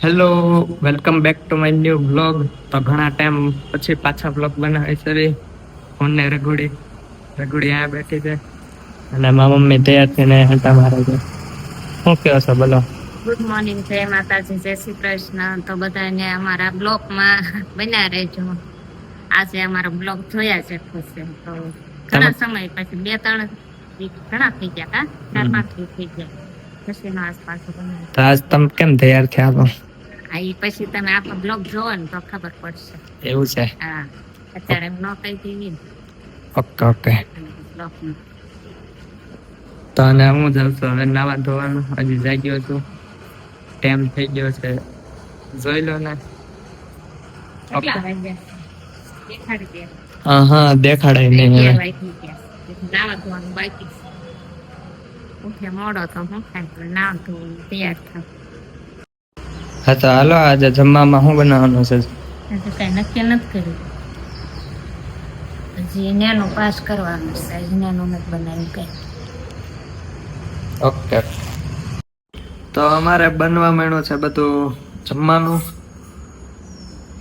Hello, welcome back to my new blog. તો ઘણા time પછી પાછા બ્લોગ બનાવે છે રે. ફોનને રઘુડી આ બેઠી છે અને મારા મમ્મી તૈયાર થઈને હંટા મારે છે. શું કહો છો બોલો? ગુડ મોર્નિંગ, જય માતાજી, જય શ્રી કૃષ્ણ. તો બધાને અમારા બ્લોગમાં બન્યા રહેજો. આજે અમારો બ્લોગ જોયા છે ખુશે તો ઘણા સમય પછી 2-3 વીક ઘણા થઈ ગયા, 4-5 વીક થઈ ગયા ખુશીનો આસપાસ. તો આજ તમે કેમ તૈયાર થયા છો? હા, એ પછી તમે આપણો બ્લોગ જોવો ને તો ખબર પડશે. એવું છે? હા, અત્યારે એમ ન કહી દીધી. Okay okay. તો અને હું જાઉં છું હવે નાવા ધોવાનું. હજી જાગ્યો છું, ટાઈમ થઈ ગયો છે, જોઈ લો ને. હા દેખાડાય નહીં હવે. નાવા ધોવાનું બાકી ઉઠે મોડો તો હું ખાય નાવ ધોવાનું તૈયાર થાવ. હા તો હાલો, આજે જમવામાં શું બનાવવાનું છે? આજે કઈ નક્કી નથી કર્યું, હજી નેનું પાસ કરવાનું છે. નેનું નથી બનાવ્યું કઈ. ઓકે. તો અમારે બનવા માંડ્યું છે બધું જમવાનું.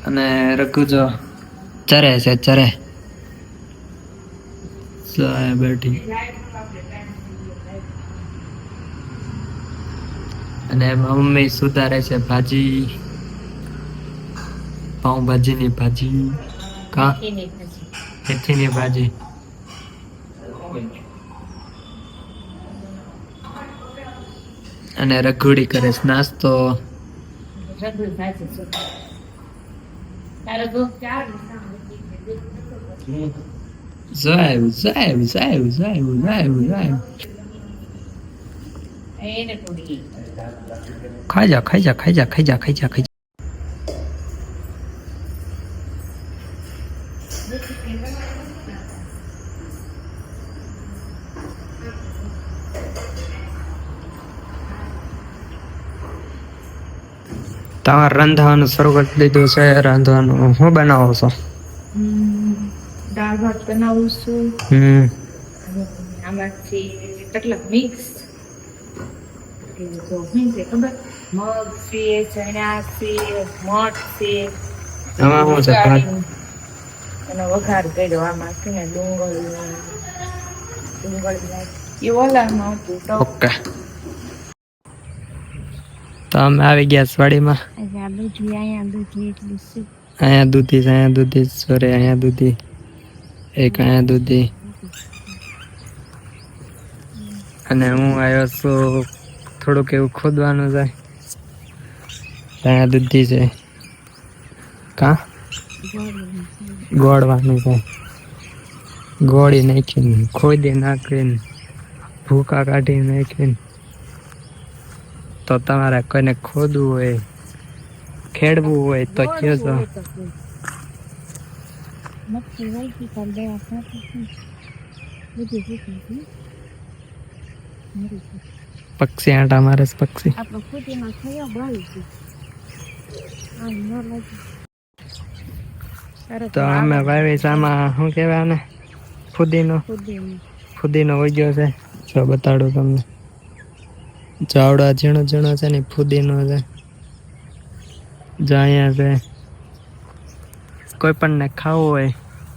અને રઘુ જો ચરે છે, ચરે બેઠી. અને મમ્મી સુધારે છે ભાજી, પાઉંભાજીની ભાજી. કા મેથીની ભાજી. અને રઘુડી કરે છે નાસ્તો. ખાઈ જા ખાઈ જા ખાઈ જા ખાઈ જા ખાઈ જા ખાઈ જા. તમારે રાંધવાનું શરૂ કરી દીધું છે? રાંધવાનું શું બનાવો છો? દાળ ભાત બનાવું છું. આમાંથી કેટલાક મિક્સ ખબર મગ છે, ચણા છે, મઠ છે. આમાં શું છે? એનો વઘાર કર્યો. આમાં છે ને ડુંગળી એ ઓલામાં હતું. ઓકે. તો અમે આવી ગયા વાડીમાં. અહીંયા દૂધી એટલું છે. અહીંયા દૂધી સોરે અહીંયા દૂધી, એક અહીંયા દૂધી. અને હું આવ્યો છું થોડુંક એવું ખોદવાનું છે. અહીંયા દૂધી છે. કા ગોળવાનું છે. ગોળી નાખીને ખોદી નાખીને ભૂકા કાઢી નાખીને. તો તમારે કોઈને ખોદવું હોય, ખેડવું હોય તો કહેજો. પક્ષી આંટા મારે છે. પક્ષી તો અમે વાવી આમાં શું કહેવાય ને, ફુદીનો ઉગ્યો છે. જો બતાડું તમને. ચાવડા ઝીણો ઝીણો છે ને ફુદીનો છે. જો અહીંયા છે. કોઈ પણ ને ખાવું હોય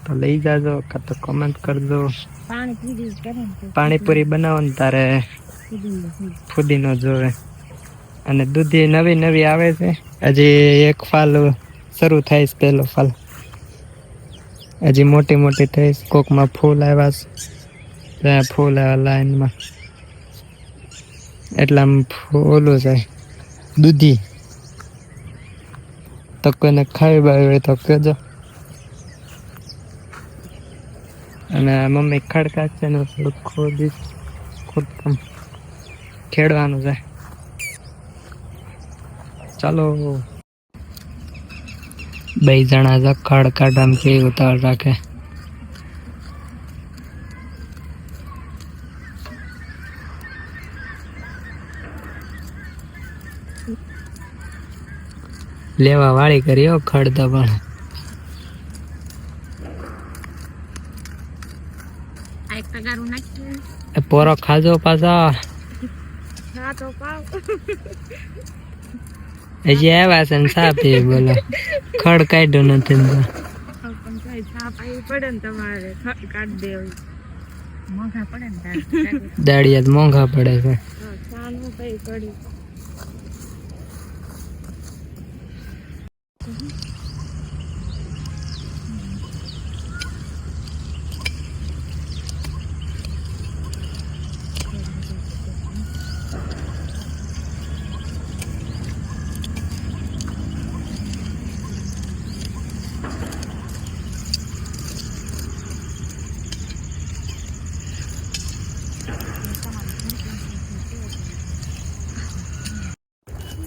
તો લઈ જાજો, કાં તો કમેન્ટ કરજો. પાણીપુરી બનાવો ને તારે ફુદીનો જોવે. અને દૂધી નવી નવી આવે છે. હજી એક ફાલ શરૂ થાય છે, પહેલો ફાલ. હજી મોટી મોટી થઈ. કોકમાં ફૂલ આવ્યા છે, ત્યાં ફૂલ આવ્યા લાઈનમાં. એટલે આમ ઓલું છે દૂધી. તો કોઈને ખાવી બાવી હોય તો કહેજો. અને મમ્મી ખડકા છે ને થોડુંક ખોદકામ ખેડવાનું છે. ચાલો. બે જણા છે ખડકાઢામ કે ઉતાર રાખે. લેવા વાળી કરી ખડતા પણ પોરો ખાજો પાછા. હજી આવ્યા છે ને સા પીએ બોલો ખડ કાઢ્યો નથી ને તો. દાળિયા તો મોંઘા પડે છે.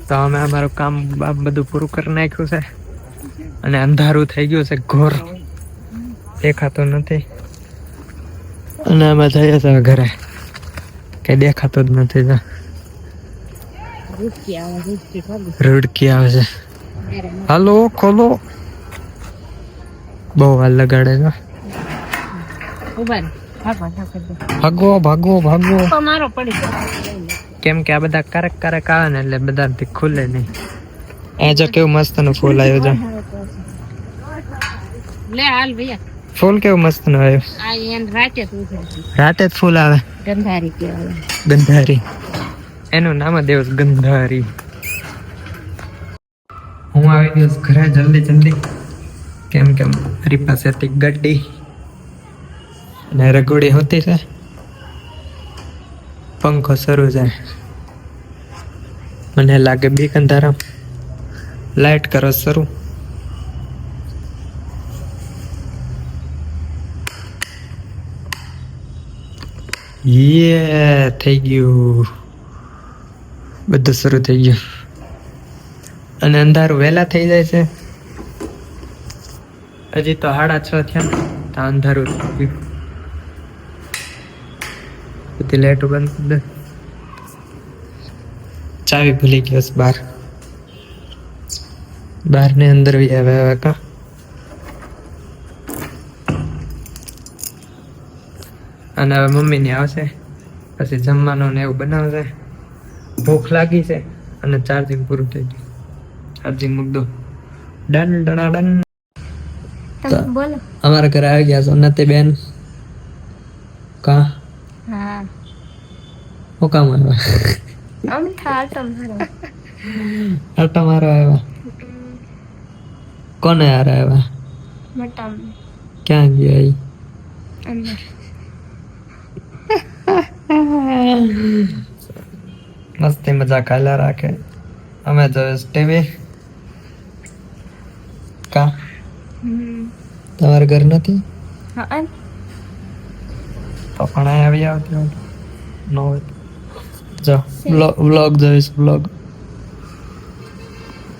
તો અમે અમારું કામ બામ બધું પૂરું કરી નાખ્યું છે અને અંધારું થઈ ગયું છે ઘોર દેખાતું નથી અને અમે જઈએ છીએ ઘરે કઈ દેખાતું જ નથી. રૂડકી આવે છે. હાલો ખોલો. બહુ વાર લગાડે છે. ભાગો ભાગો ભાગો. કેમ કે આ બધા કારક કારક આવે ને એટલે બધાથી ખુલે નહીં. એ જો કેવું મસ્ત નું ફૂલ આવ્યું છે. લે હાલ ભૈયા ફૂલ કેવું મસ્ત નું આવ્યું. આ એન રાતે રાતે જ ફૂલ આવે. ગંધારી કહેવાય. ગંધારી એનું નામ જ એવું છે, ગંધારી. હું આવી ગયો છું ઘરે જલ્દી જલ્દી કેમ કે મારી પાસે હતી ગાડી અને રગોડી હોતી છે. પંખો શરૂ છે. મને લાગે બીક અંધારામ. લાઈટ કરો શરૂ. યે થઈ ગયું. બધું શરૂ થઈ ગયું અને અંધારું વહેલા થઈ જાય છે. હજી તો 6:30 થયા તો અંધારું થઈ ગયું. બધી લાઈટો બંધ કરી દે. ચાવી ભૂલી ગયો છે બહાર ને અંદર આવે કા. અને હવે મમ્મી ની આવશે પછી જમવાનું ને એવું બનાવશે. ભૂખ લાગી છે અને ચાર્જિંગ પૂરું થઈ ગયું. ચાર્જિંગ મૂક દો. ડન ડણા ડન. બોલો. અમારા ઘરે આવી ગયા છો નથી બેન કા. હા હું કામ આવ્યા. આટો મારો આવ્યા. કોને હારે આવ્યા. ક્યાં ગયા ઈ? મસ્તી મજાક હાલ્યા રાખે. અમે જોયું ટીવી કા. તમારે ઘર નથી તો પણ અહીં આવી આવતી હોય ન હોય જો વ્લોગ જોઈશ વ્લોગ.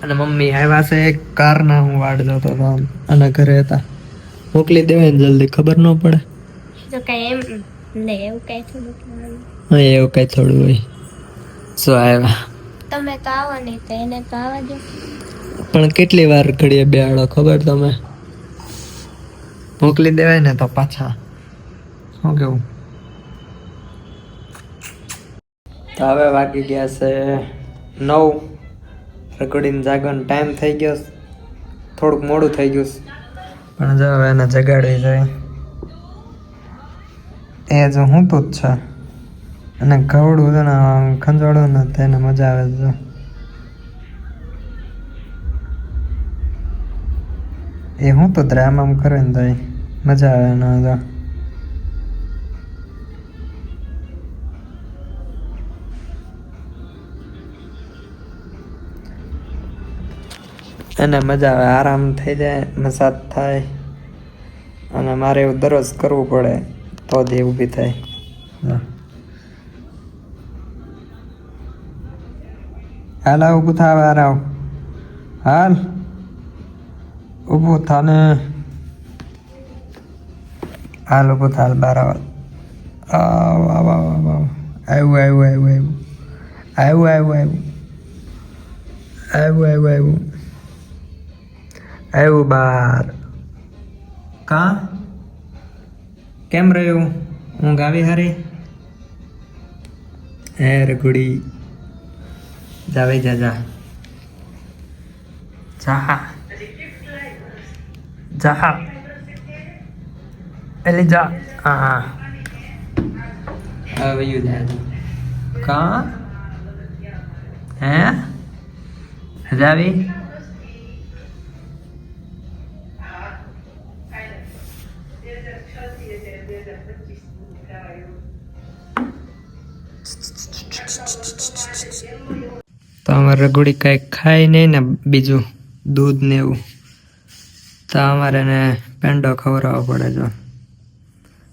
અને મમ્મી આવ્યા છે કારના હું વાડ જોતો હતો અને ઘરે હતા. મોકલી દેવાય ને જલ્દી ખબર ન પડે. એવું કઈ થોડું હા એવું કઈ થોડું હોય. શું આવ્યા તમે તો આવો નહીં તો એને તો આવવા દો. પણ કેટલી વાર ઘડીએ બેહાડો ખબર તમે. મોકલી દેવાય ને તો પાછા શું કેવું. તો હવે વાગી ગયા છે 9. રેકોર્ડિંગ જાગવાનો ટાઈમ થઈ ગયો. થોડુંક મોડું થઈ ગયું પણ જો હવે એને જગાડી જાય. એ જો હું તો જ છે અને ગવડું છે ને ખંજવાડું ને તેને મજા આવે છે. એ હું તો આમ આમ કરે ને તો મજા આવે ને જો. એને મજા આવે. આરામ થઈ જાય મસાજ થાય અને મારે એવું દરરોજ કરવું પડે તો જ એ ઊભી થાય. હાલ ઊભું થાવ. હાલ ઊભું થા ને. હાલ ઊભું થા. હાલ બહાર આવ. આવ્યું બહાર. કા કેમ રહ્યું ઊંઘ આવી હારી. હે રઘુડી જાવે જા. જા જા એલી જા હા હવે યુ જાય કા હે રાવી તો અમારે રગોડી કાંઈ ખાય નહીં ને બીજું દૂધ ને એવું તો અમારે એને પેંડો ખવડાવવો પડે જો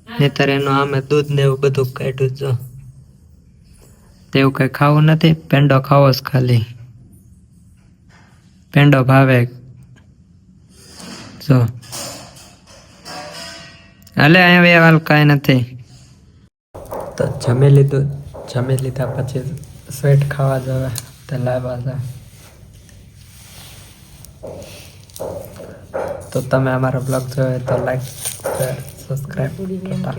નહીતર એનું આમે દૂધ ને એવું બધું કાઢ્યું જો તેવું કંઈ ખાવું નથી પેંડો ખાવો જ ખાલી પેંડો ભાવે જો હાલે અહીંયા હાલ કાંઈ નથી તો જમી લીધા પછી સ્વીટ ખાવા જવે તે લાવવા જાય તો તમે અમારો બ્લોગ જોયો તો લાઈક શેર સબસ્ક્રાઈબ કરતા